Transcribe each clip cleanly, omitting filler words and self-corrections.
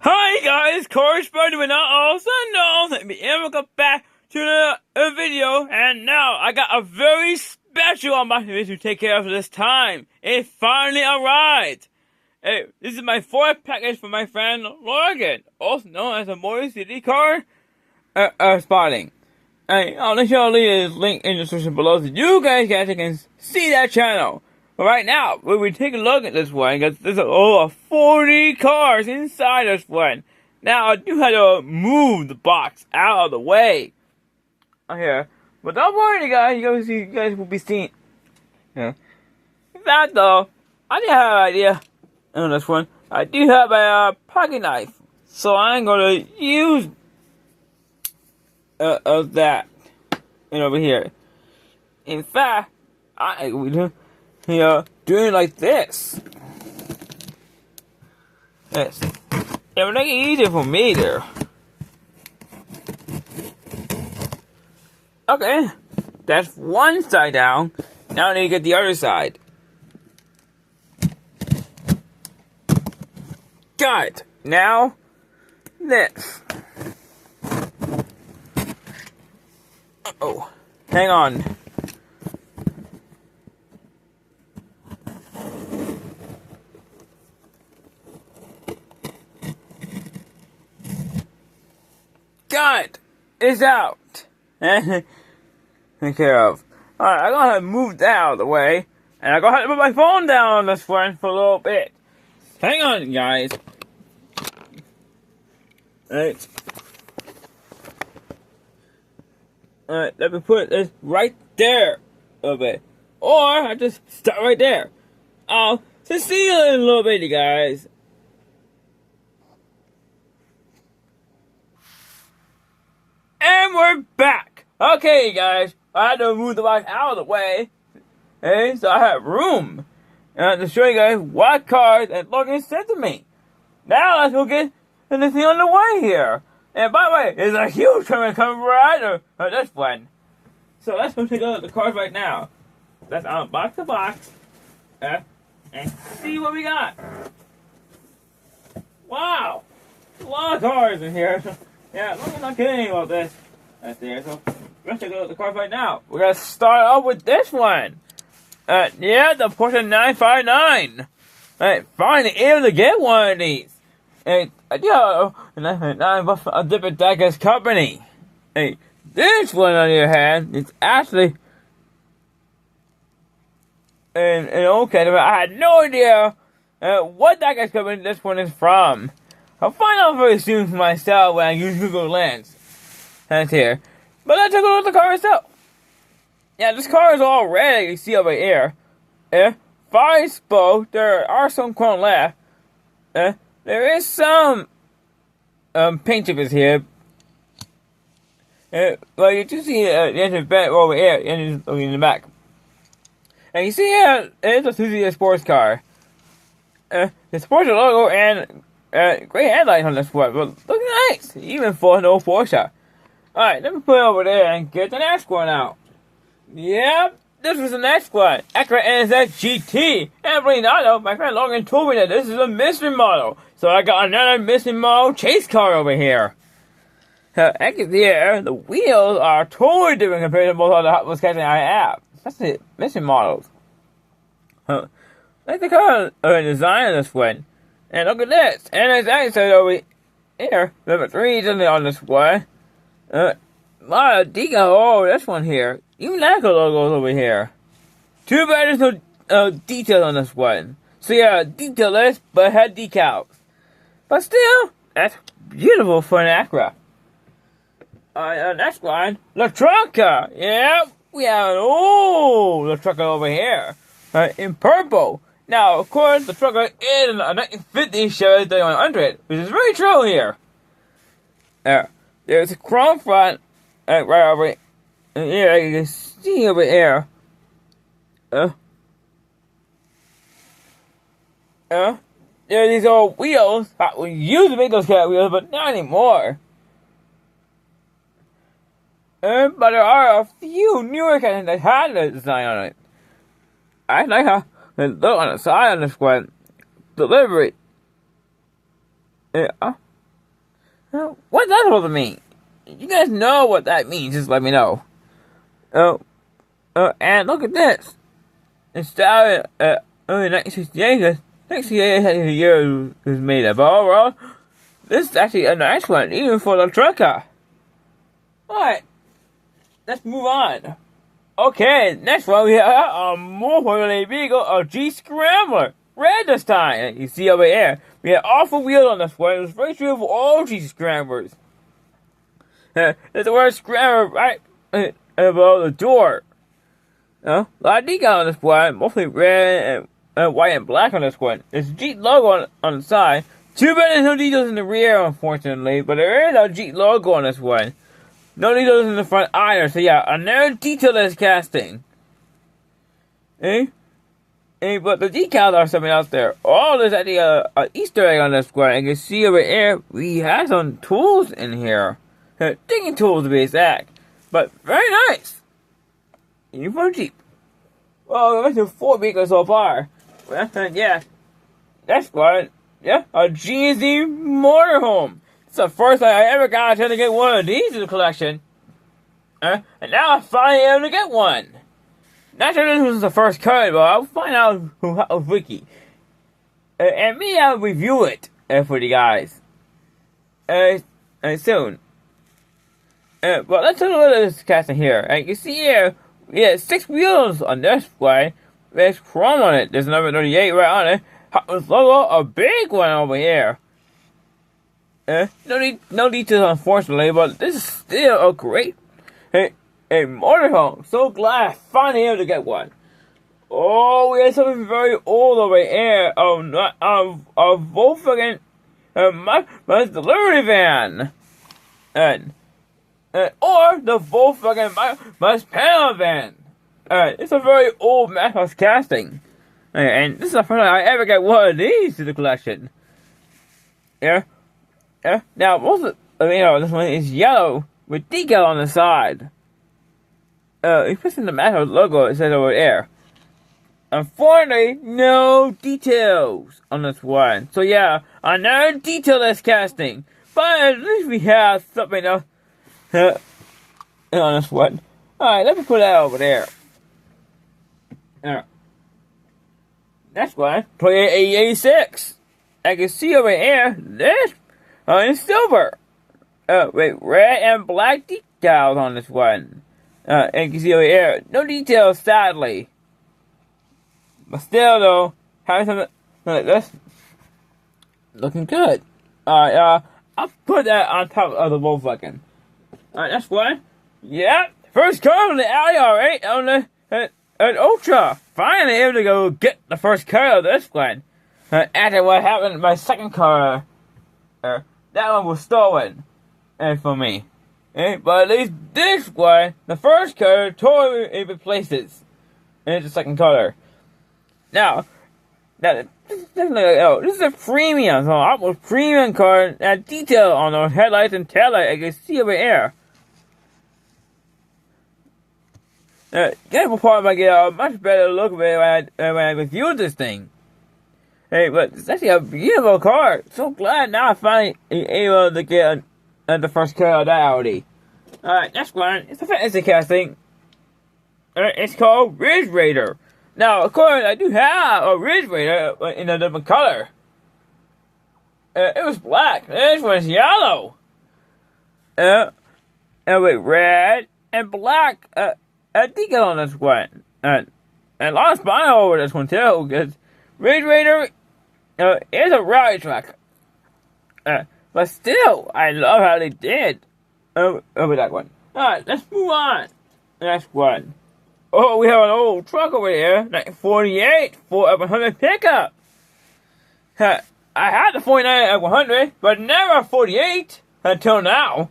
Hi guys, corresponding but not also known. Let me welcome back to a video, and now I got a very special unboxing to take care of this time. It finally arrived. Hey, this is my fourth package from my friend Logan, also known as a Motor City car spotting. Hey, I'll let y'all leave his link in the description below so you guys can see that channel. But right now, we'll be taking a look at this one, because there's over 40 cars inside this one. Now, I do have to move the box out of the way. Here. But don't worry, guys, you guys will be seeing. Yeah. In fact, though, I do have an idea on this one. I do have a pocket knife, so I'm going to use that over here. In fact, doing it like this. Yes. It will make it easier for me there. Okay. That's one side down. Now I need to get the other side. Got it. Now, this. Uh-oh. Hang on. Got it! It's out! Take care of. Alright, I'm gonna move that out of the way. And I'm gonna have to put my phone down on this one for a little bit. Hang on, guys. Alright. Alright, let me put this right there a little bit. Or I just start right there. I'll see you in a little bit, you guys. And we're back! Okay, guys, I had to move the box out of the way. Okay, so I have room. To show you guys what cars that Logan sent to me. Now let's go get anything on the way here. And by the way, there's a huge coming right of this one. So let's go take a look at the cars right now. Let's unbox the box. And see what we got. Wow! A lot of cars in here. Yeah, Logan's not kidding about this. Right there, so let's take a look at the cars right now. We're gonna start off with this one. Yeah, the Porsche 959. Right, finally able to get one of these. And I do have a 959 a different Dacus company. Hey, this one on the other hand, it's actually an old category. I had no idea what Dacus company this one is from. I'll find out very soon for myself when I use Google Lens. That's here. But let's take a look at the car itself. Yeah, this car is all red, you see over here. 5 spokes, there are some chrome left. There is some paint chips here. Well, you do see the engine vent over here, the engine in the back. And you see here, it is a Suzuki sports car. The sports logo and great headlights on this one, but look nice, even for an old Porsche. Alright, let me put it over there and get the next one out. Yep, this is the next one. Acura NSX GT. And believe it or not, my friend Logan told me that this is a mystery model. So I got another mystery model chase car over here. I can see here, the wheels are totally different compared to most other Hot Wheels cars I have. Especially mystery models. Like the car design of this one. And look at this. NSX said over here, number 3 is on this one. A lot of decal. Oh, this one here. Even that logo's over here. Too bad there's no detail on this one. So yeah, detailless, but had decals. But still, that's beautiful for an Acura. Next one, La Trucka. Yep, we have an old La Trucka over here. In purple. Now, of course, the Trucka is a 1950 Chevy 3100, which is very true here. There's a chrome front right over here. You can see over here. There are these old wheels. We used to make those kind of wheels, but not anymore. But there are a few newer kinds that had the design on it. I like how the look on the side on this one. Delivery. Yeah. What does that supposed to mean? You guys know what that means, just let me know. And look at this. It started in 1968, 1968 is the year it was made of. But overall, this is actually a nice one, even for the trucker. Alright, let's move on. Okay, next one we have a more vehicle, a G Scrambler. Red this time. You see over here, we have awful wheels on this one. It was very true for all G Scramblers. There's the word Scrambler right above the door. A lot of decal on this one, mostly red and white and black on this one. There's a Jeep logo on the side. Too bad there's no details in the rear, unfortunately, but there is a Jeep logo on this one. No details in the front either, so yeah, another detailless casting. But the decals are something else there. Oh, there's actually a Easter egg on this one. And you can see over here, we have some tools in here. Digging tools to be exact. But very nice. Even for a Jeep. Well, we went through 4 vehicles so far. Well, yeah. That's one. Yeah, a GZ motorhome. It's the first time I ever got a chance to get one of these in the collection. And now I finally able to get one. Not sure this was the first card, but I'll find out who Wiki. And maybe I'll review it for you guys. Soon. But let's take a look at this casting here. And you can see here, we have 6 wheels on this one. There's chrome on it. There's number 38 right on it. This logo, a big one over here. No details, unfortunately, but this is still a great motorhome. So glad I finally able to get one. Oh, we have something very old over here. A Volkswagen my delivery van. Or the Volkswagen my panel van. It's a very old Madhouse casting. And this is the first time I ever get one of these to the collection. Yeah. Now, this one is yellow with decal on the side. If you in the Madhouse logo, it says over there. Unfortunately, no details on this one. So yeah, another detailless casting. But at least we have something else on this one. Alright, let me put that over there. That's one. 2886. I can see over here, this is silver. With red and black decals on this one. And you can see over here, no details, sadly. But still, though, having something like this, looking good. Alright, I'll put that on top of the Volkswagen. Alright, that's one. Yeah, first car on the alley, alright, on the an Ultra. Finally able to go get the first car of this one. After what happened to my second car, that one was stolen. And for me. But at least this one, the first car, totally replaces. And it's the second color. Now, this is a premium, so almost premium car. That detail on those headlights and taillights, I can see over here. Getting part might get a much better look of it when I review this thing. But it's actually a beautiful car. So glad now I finally able to get the first car of that Audi. Alright, next one. It's a fantasy casting. It's called Ridge Raider. Now, of course, I do have a Ridge Raider in a different color. It was black. This one's yellow. And with red and black decal on this one. And a lot of spine over this one, too, because Ridge Raider is a rally truck. But still, I love how they did over that one. Alright, let's move on. Next one. Oh, we have an old truck over here, 1948 Ford F-100 pickup. I had the 49 F-100, but never a 48 until now.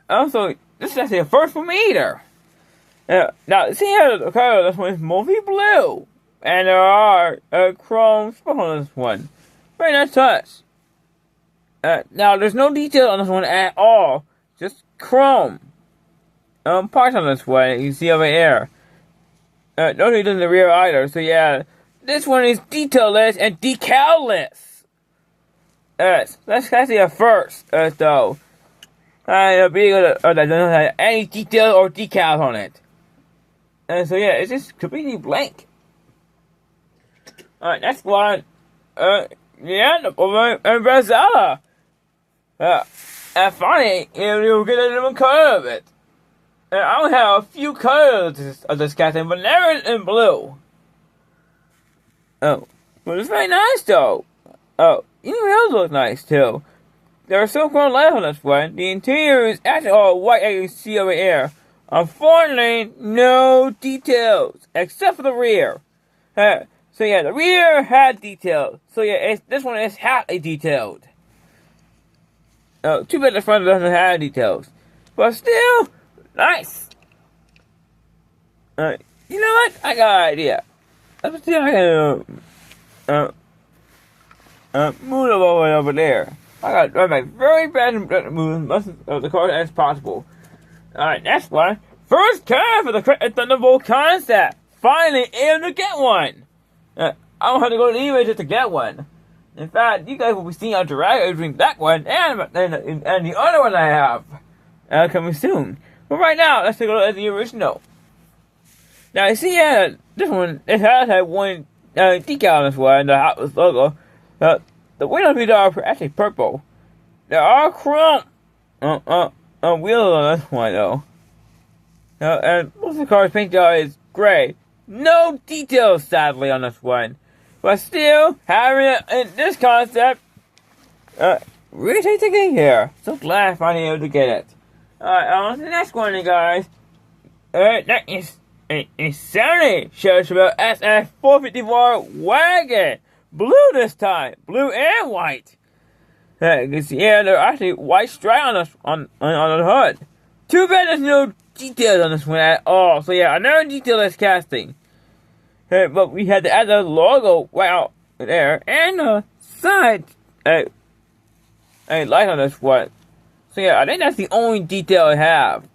Also, this is actually a first for me either. Now, see how the color of this one is mostly blue, and there are chrome spots on this one. Very nice touch. Now, there's no detail on this one at all, just chrome. Parts on this one, you can see over here. No details in the rear either, so yeah. This one is detailless and decalless. Let's see a first, though. Being that doesn't have any details or decals on it. And so yeah, it's just completely blank. Alright, next one. Yeah, the woman and Brazella. And finally, you'll get a little color of it. And I only have a few colors of this casting, but never in blue. Oh, well, it's very nice though. Oh, even those look nice too. There are some cool lights on this one. The interior is actually all white, as you can see over here. Unfortunately, no details except for the rear. So yeah, the rear had details. So yeah, this one is halfly detailed. Oh, too bad the front doesn't have details, but still nice. You know what? I got an idea. Let's see if I can move it over there. I got to try my very best to move as much of the car as possible. Alright, next one. First car for the Thunderbolt concept. Finally able to get one. I don't have to go to eBay just to get one. In fact, you guys will be seeing a drag between that one and the other one I have. Coming soon. But right now, let's take a look at the original. Now, you see, this one, it has had one decal on this one, the Hot Wheels logo. The window pieces are actually purple. There are chrome wheels on this one, though. And most of the car's paint job is gray. No details, sadly, on this one. But still, having it in this concept, really takes a get here. So glad I finally able to get it. Alright, on to the next one, you guys. Next is a Sony Chevrolet SF454 wagon. Blue this time. Blue and white. You can see, yeah, there are actually white stripes on the hood. Too bad there's no details on this one at all. So yeah, another detail is casting. But we had to add the logo right out there and the side light on this one. So yeah, I think that's the only detail I have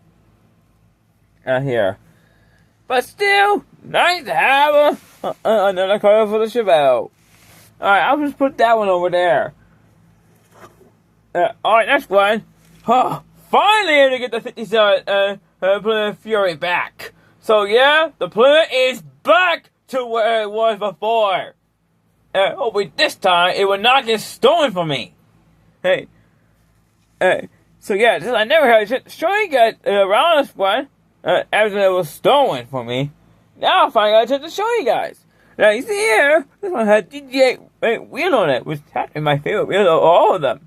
out here. But still, nice to have another color for the Chevelle. Alright, I'll just put that one over there. Alright, next one. Finally able to get the 57 Plymouth Fury back. So yeah, the Plymouth is back to where it was before. Hopefully this time it will not get stolen from me. So yeah, since I never had a show you guys around this one, after it was stolen from me, now I finally got a chance to show you guys. Now you see here, this one had DJ wheel on it, which is actually my favorite wheel of all of them.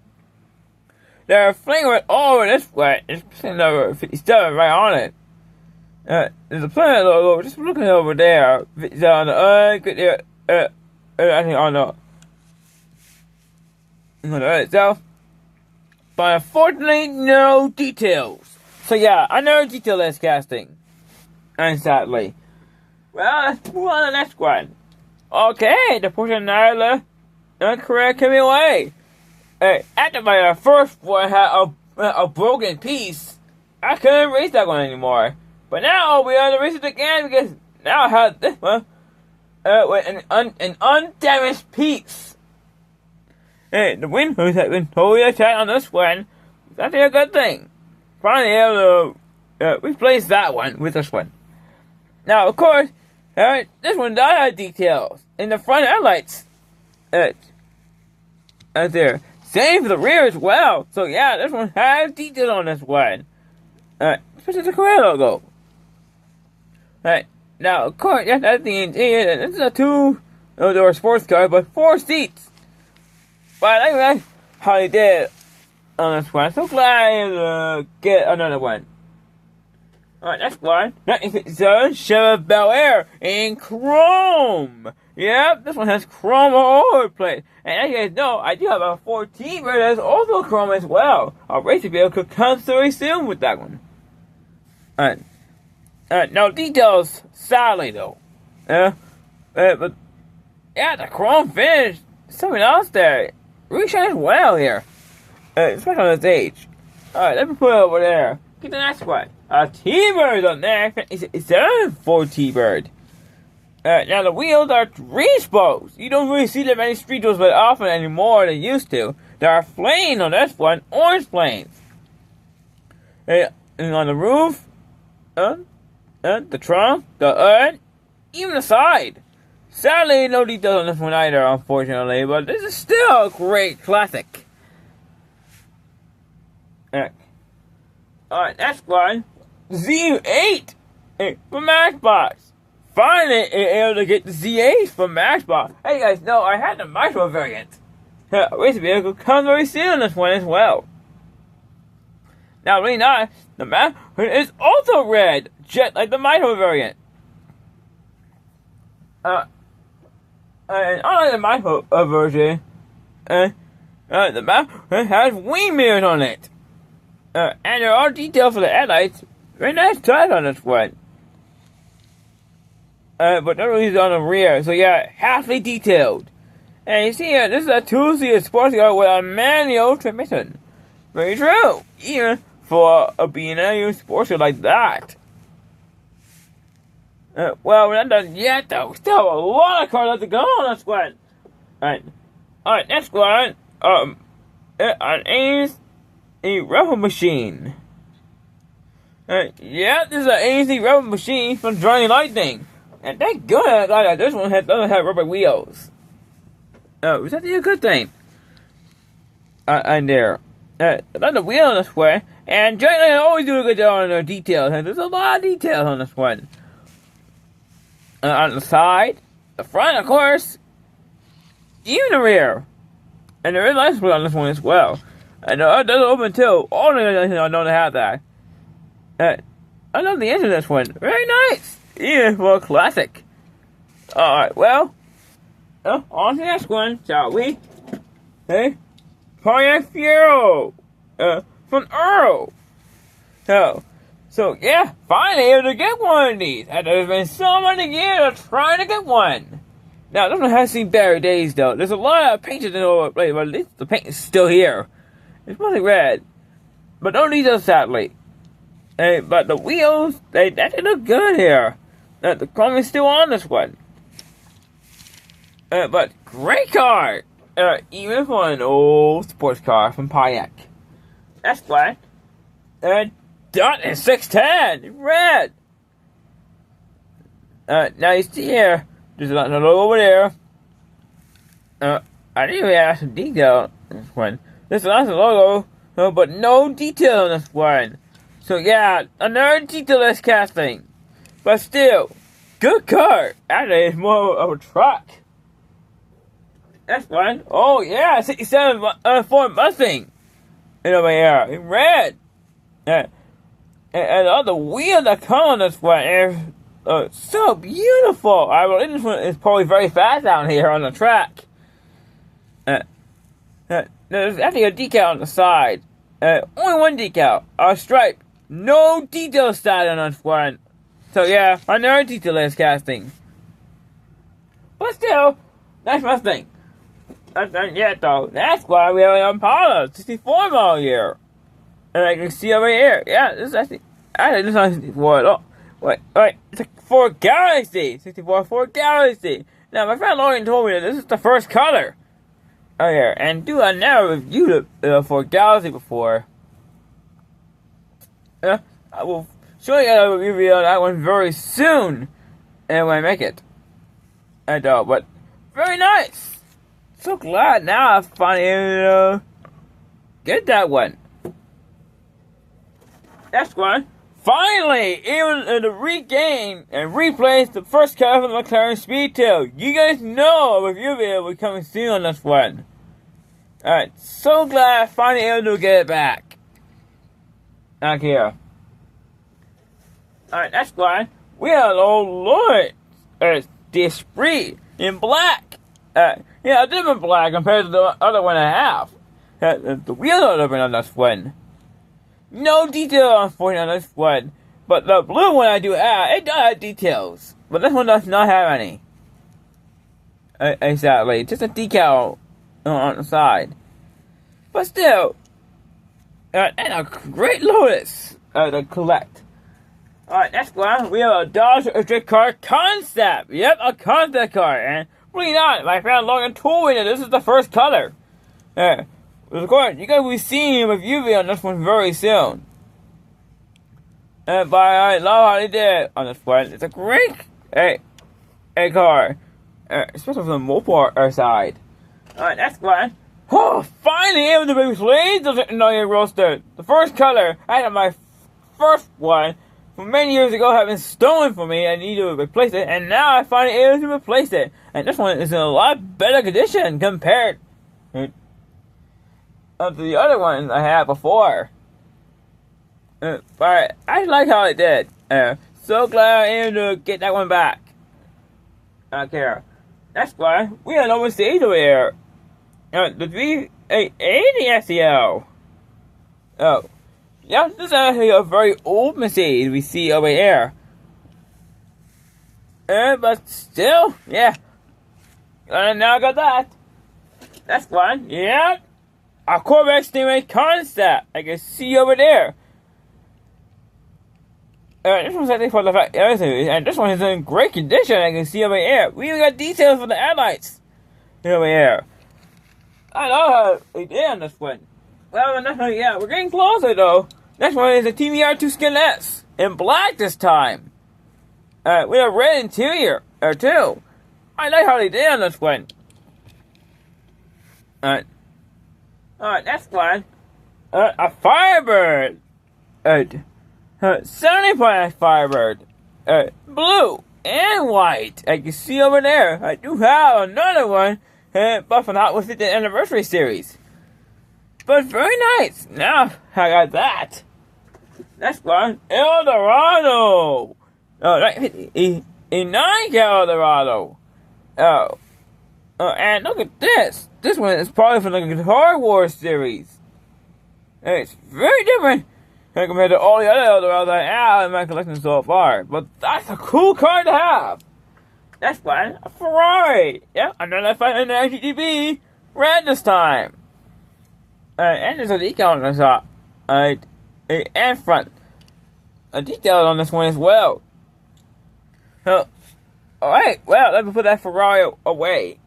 There are flames all over this one, especially number 57 right on it. There's a Plymouth logo, just looking over there. It's on the I think on the itself. But unfortunately, no details. So yeah, another detailless casting. And sadly. Well, let's move on to the next one. Okay, the portion Nyla correct coming away. After my first one had a broken piece, I couldn't erase that one anymore. But now we have to erase it again because now I have this one with an undamaged piece. The windows have been totally attacked on this one. That's a good thing. Finally able to replace that one with this one. Now, of course, this one does have details in the front headlights. There. Same for the rear as well. So yeah, this one has details on this one. Especially the Korea logo. Now, of course, that's the interior. This is a two-door sports car, but 4 seats. But I like how they did on this one. So glad to get another one. Alright, next one. 1957 Chevrolet Bel Air in chrome. Yep, this one has chrome all over the place. And as you guys know, I do have a 14 but that's also chrome as well. Our racing vehicle could come very soon with that one. No details, sadly though. But yeah, the chrome finish, something else there. Really shines well here. Especially on this age. Alright, let me put it over there. Get the next one. A T-Bird on there. Is that for T-Bird? Now the wheels are three spokes. You don't really see them any street wheels very often anymore than you used to. There are flames on this one, orange flames. And on the roof, the trunk, even the side. Sadly, no details on this one either, unfortunately, but this is still a great classic. Alright, next one. Z8 from Matchbox. Finally able to get the Z8 from Matchbox. Hey guys, no, I had the micro variant. Race vehicle comes very soon on this one as well. Now, really nice. The map is also red, just like the micro variant. And unlike the micro version, the map has wing mirrors on it. And there are details for the headlights. Very nice touch on this one. But not really on the rear. So yeah, halfly detailed. And you see here, this is a two-seater sports car with a manual transmission. Very true. Even for a BMW sports car like that. Well, we're not done yet though. We still have a lot of cars left to go on this one. Alright, next one. An A rebel machine. Yeah, this is an AC rebel machine from Johnny Lightning. And thank goodness this one doesn't have rubber wheels. Was that a good thing? And there. Another wheel on this one. And Johnny Lightning always do a good job on their details. And there's a lot of details on this one. On the side, the front, of course, even the rear. And there is license plate on this one as well. And it doesn't open too. All the guys I know to have that. I love the engine of this one. Very nice. Yeah, for a classic. Alright, well, on to the next one, shall we? Hey, Pontiac Fiero from Earl. So yeah, finally able to get one of these. And there's been so many years of trying to get one. Now, this one has seen better days though. There's a lot of painted all over the place, but at least the paint is still here. It's mostly red, but no details sadly. But the wheels, they look good here. The chrome is still on this one. But great car! Even for an old sports car from Pontiac. That's black. Dot is 610, red. Now you see here, there's a logo over there. I didn't even have some detail on this one. There's lots of logo, but no detail on this one. So yeah, another detailless casting. But still, good car. Actually, it's more of a truck. That's one. Oh yeah, 67 Ford Mustang. Over here, in red. And all the wheels that come on this one are so beautiful. I believe this one is probably very fast down here on the track. There's actually a decal on the side. Only one decal, a stripe. No detail started on this one. So yeah, another detailless casting. But still, nice Mustang. Not done yet though. That's why we have an Impala 64 model year. And I can see over here. Yeah, this is actually this is not 64 at all. Wait, it's a Ford Galaxy. 64 Ford Galaxy. Now my friend Logan told me that this is the first color. Oh yeah, and I never reviewed the Ford Galaxy before. I will show you a review on that one very soon. And when I make it. But very nice. So glad now I finally get that one. Next one. Finally able to regain and replace the first car from the McLaren Speedtail. You guys know a review video will be coming soon on this one. Alright, so glad I finally able to get it back. Back here. Alright, next one. We have an old Lord. The Esprit in black. Yeah, a different black compared to the other one I have. The wheels are different on this one. No detail unfortunately on this one. But the blue one I do have, it does have details. But this one does not have any. Exactly. Just a decal on the side. But still. And a great Lotus to collect. Alright, next one, we have a Dodge Electric car concept. Yep, a concept car. And believe it or not, my friend Logan told me that this is the first color. Of course, you're going to be seeing a review video on this one very soon. But I love how they did on this one. It's a great car. Especially from the mobile side. Alright, next one. Oh, finally able to replace the Technology Roadster. The first color, I had my first one from many years ago had been stolen from me. I need to replace it, and now I finally able to replace it. And this one is in a lot better condition compared to the other ones I had before. But I like how it did. So glad I able to get that one back. Okay, that's why we had no Mercedes over here. The V880 SEL. Oh. Yeah, this is actually a very old Mercedes we see over here. But still, yeah. And now I got that. That's one. Yeah. A Corvette Stingray concept. I can see over there. This one's actually for the fact, and this one is in great condition. I can see over here. We even got details for the headlights over here. I know how they did on this one. Well, yeah, we're getting closer though. Next one is a TVR2 Skin S in black this time. With a red interior too. I like how they did on this one. Alright, next one. A Firebird. 70-point Firebird. Blue and white. I can see over there. I do have another one, but for not with the anniversary series. But very nice. Now I got that. Next one, Eldorado. A 9 Eldorado. And look at this. This one is probably from the Guitar Wars series. And it's very different compared to all the other Eldorados I have in my collection so far. But that's a cool car to have. Next one, a Ferrari. Yeah, another 500 GTB. Red this time. And there's a decal on the top. And front. A detail on this one as well. Alright, well, let me put that Ferrari away.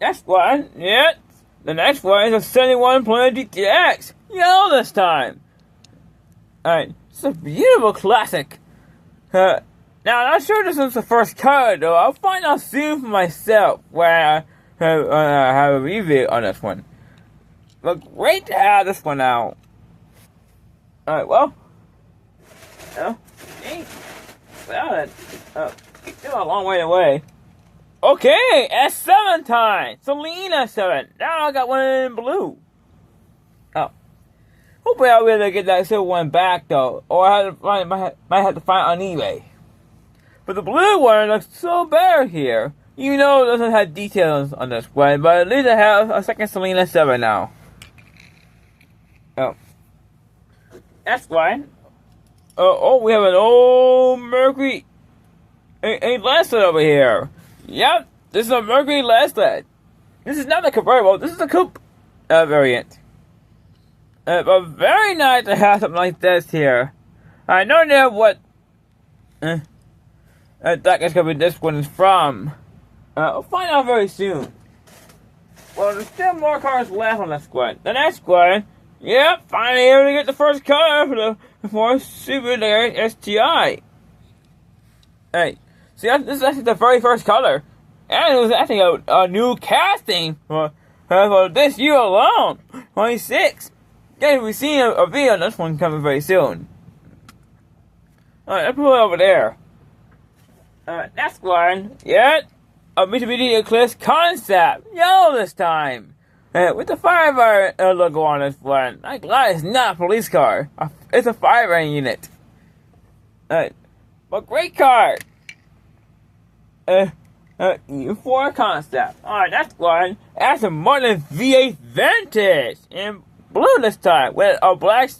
Next one, yeah. The next one is a 71 Plymouth GTX. Yellow this time. Alright, it's a beautiful classic. Now, I'm not sure this is the first color, though. I'll find out soon for myself when I have a review on this one. But great to have this one out. Alright, well. It's still a long way away. Okay, S7 time. Selena 7. Now I got one in blue. Oh. Hopefully I'll be able to get that silver one back, though. Or I might have to find it on eBay. But the blue one looks so better here. Even though it doesn't have details on this one. But at least I have a second Selena 7 now. Oh. That's fine. We have an old Mercury. A Leslie over here. Yep, this is a Mercury Leslie. This is not a convertible. This is a coupe variant. But very nice to have something like this here. I don't know what that is going to be this one is from. We'll find out very soon. Well, there's still more cars left on this one. The next one, yep, finally able to get the first car for Super STI. Hey, see, this is actually the very first color. And it was actually a new casting for this year alone. 26. Guys, we've seen a video on this one coming very soon. Alright, let's put it over there. Next one, yeah, a Mitsubishi Eclipse concept. Yellow this time. With the Firebird logo on this one. I'm glad it's not a police car. It's a Firebird unit. But great car. For a concept. Alright, that's one. Aston Martin V8 Vintage in blue this time with a black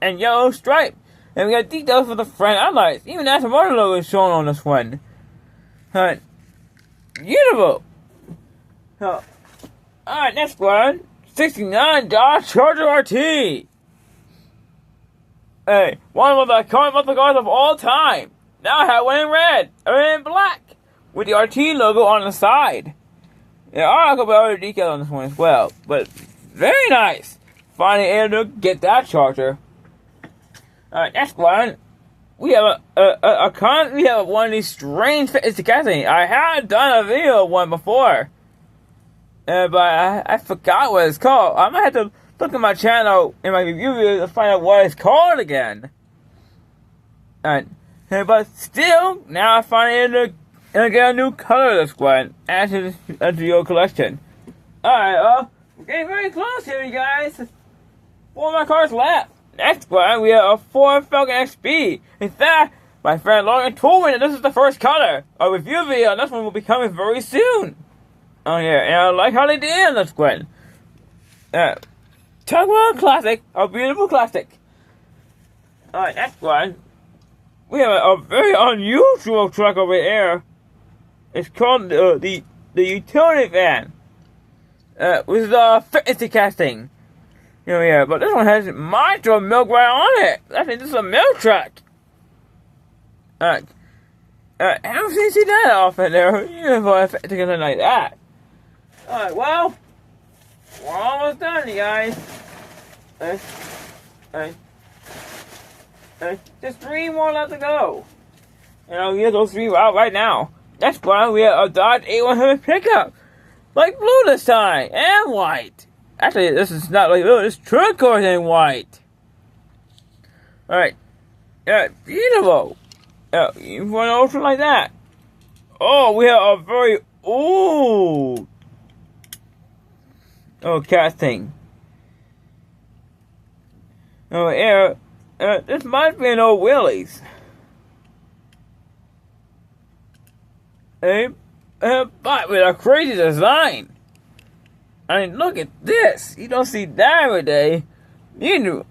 and yellow stripe. And we got details for the front headlights. Even Aston Martin logo is shown on this one. Beautiful. Alright, next one. 69 Dodge Charger RT. Hey, one of the current muscle cars of all time. Now I have one in red, and in black, with the RT logo on the side. There are a couple other decals on this one as well, but very nice. Finally able to get that charger. Alright, next one. We have we have one of these strange fitness casting. I had done a video of one before, but I forgot what it's called. I might have to look at my channel in my review video to find out what it's called again. Alright, but still, now I finally get a new color of this one. Add to your collection. Alright, we're getting very close here, you guys. 4 more cars left. Next one, we have a Ford Falcon XB. In fact, my friend Logan told me that this is the first color. A review video on this one will be coming very soon. Oh yeah, and I like how they did on this one. Talk about a classic, a beautiful classic. Alright, next one. We have a very unusual truck over here. It's called the utility van. With the fitness casting. Yeah, but this one has Micro milk right on it. I think this is a milk truck. I don't see that often there. You know, if I something like that. Alright, well, we're almost done, you guys. Just 3 more left to go. And I'll get those 3 out right now. Next one, we have a Dodge 8100 pickup. Like blue this time, and white. Actually, this is not like blue, it's turquoise and white. Alright. Yeah, beautiful. You want an option like that. Oh, we have a very old casting. Oh, yeah. This might be an old Willys. But with a crazy design. I mean, look at this. You don't see that every day. I know.